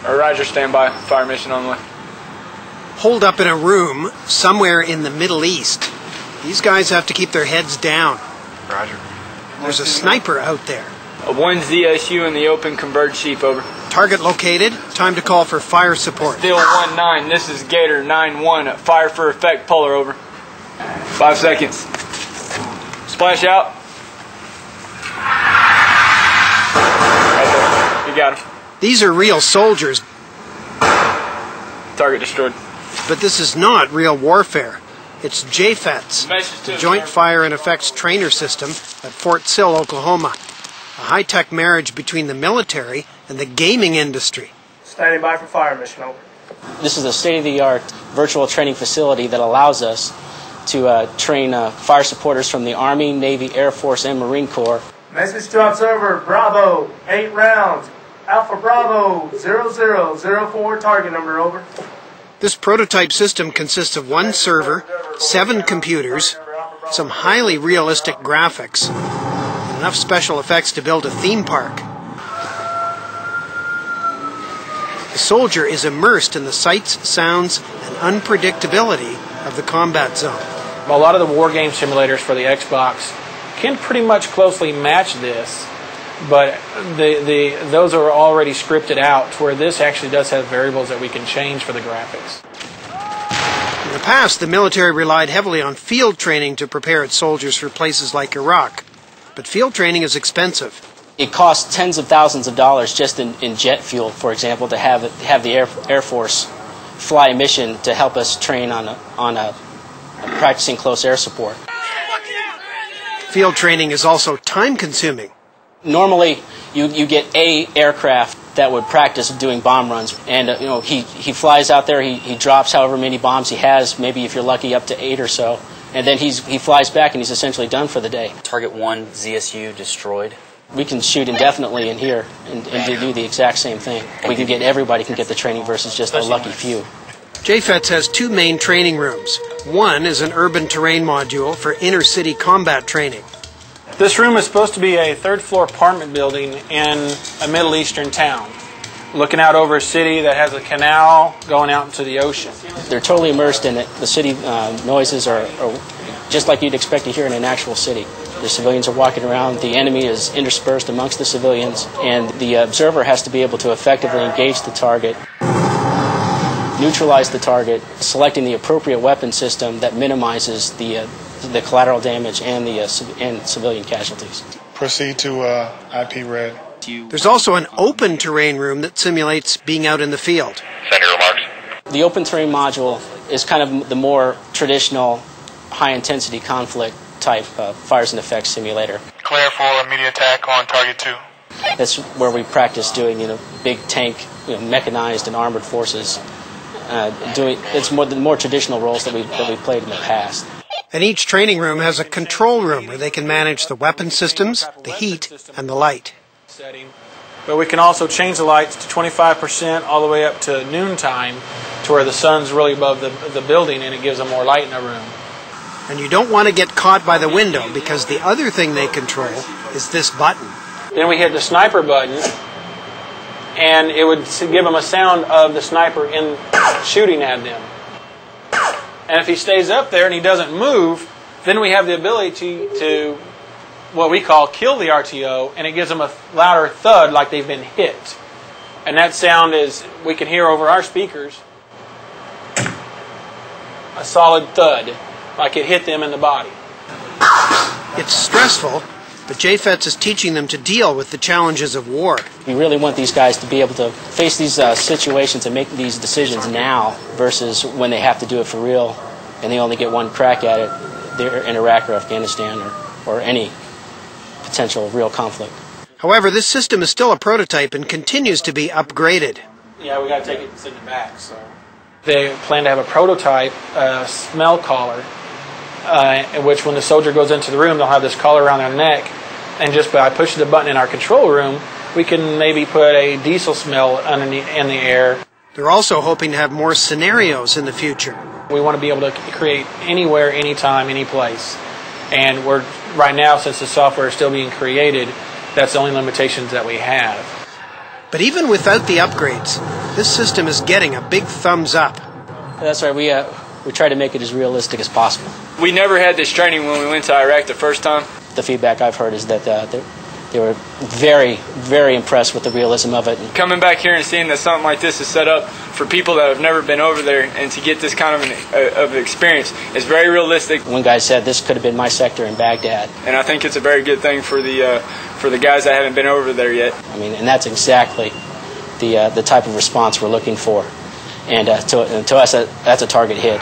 Roger, standby. Fire mission on the way. Holed up in a room somewhere in the Middle East. These guys have to keep their heads down. Roger. There's a sniper out there. A 1 ZSU in the open, converge sheep, over. Target located. Time to call for fire support. Still 1-9. This is Gator 9-1. Fire for effect. Polar, over. 5 seconds. Splash out. Right there. You got him. These are real soldiers. Target destroyed. But this is not real warfare. It's JFETS, the Joint Fire and Effects Trainer System at Fort Sill, Oklahoma. A high-tech marriage between the military and the gaming industry. Standing by for fire mission, over. This is a state-of-the-art virtual training facility that allows us to train fire supporters from the Army, Navy, Air Force, and Marine Corps. Message to observer, Bravo, 8 rounds. Alpha Bravo, 0004, target number, over. This prototype system consists of 1 server, 7 computers, some highly realistic graphics, and enough special effects to build a theme park. The soldier is immersed in the sights, sounds, and unpredictability of the combat zone. A lot of the war game simulators for the Xbox can pretty much closely match this, but those are already scripted out, to where this actually does have variables that we can change for the graphics. In the past, the military relied heavily on field training to prepare its soldiers for places like Iraq. But field training is expensive. It costs tens of thousands of dollars just in jet fuel, for example, to have the Air Force fly a mission to help us train on practicing close air support. Field training is also time-consuming. Normally, you get a aircraft that would practice doing bomb runs, and he flies out there, he drops however many bombs he has, maybe if you're lucky up to 8 or so, and then he flies back and he's essentially done for the day. Target 1 ZSU destroyed. We can shoot indefinitely in here and do the exact same thing. Everybody can get the training versus just a lucky few. JFETS has 2 main training rooms. One is an urban terrain module for inner-city combat training. This room is supposed to be a 3rd-floor apartment building in a Middle Eastern town, looking out over a city that has a canal going out into the ocean. They're totally immersed in it. The city noises are just like you'd expect to hear in an actual city. The civilians are walking around, the enemy is interspersed amongst the civilians, and the observer has to be able to effectively engage the target, neutralize the target, selecting the appropriate weapon system that minimizes the collateral damage and civilian casualties. Proceed to IP red. There's also an open terrain room that simulates being out in the field. Send your remarks. The open terrain module is kind of the more traditional high-intensity conflict type fires and effects simulator. Clear for immediate attack on target 2. That's where we practice doing big tank, mechanized and armored forces. It's the more traditional roles that we've played in the past. And each training room has a control room where they can manage the weapon systems, the heat, and the light. But we can also change the lights to 25% all the way up to noontime, to where the sun's really above the building and it gives them more light in the room. And you don't want to get caught by the window, because the other thing they control is this button. Then we hit the sniper button, and it would give them a sound of the sniper in shooting at them. And if he stays up there and he doesn't move, then we have the ability to what we call kill the RTO, and it gives them a louder thud like they've been hit. And that sound is, we can hear over our speakers, a solid thud, like it hit them in the body. It's stressful, but JFETS is teaching them to deal with the challenges of war. We really want these guys to be able to face these situations and make these decisions now versus when they have to do it for real and they only get one crack at it. They're in Iraq or Afghanistan or any potential real conflict. However, this system is still a prototype and continues to be upgraded. Yeah, we got to take it and send it back. So they plan to have a prototype smell collar, in which when the soldier goes into the room, they'll have this collar around their neck, and just by pushing the button in our control room, we can maybe put a diesel smell underneath in the air. They're also hoping to have more scenarios in the future. We want to be able to create anywhere, anytime, any place. And we're right now, since the software is still being created, that's the only limitations that we have. But even without the upgrades, this system is getting a big thumbs up. That's right. We try to make it as realistic as possible. We never had this training when we went to Iraq the first time. The feedback I've heard is that they were very, very impressed with the realism of it. Coming back here and seeing that something like this is set up for people that have never been over there and to get this kind of an experience is very realistic. One guy said this could have been my sector in Baghdad. And I think it's a very good thing for the guys that haven't been over there yet. I mean, and that's exactly the type of response we're looking for. And to us, that's a target hit.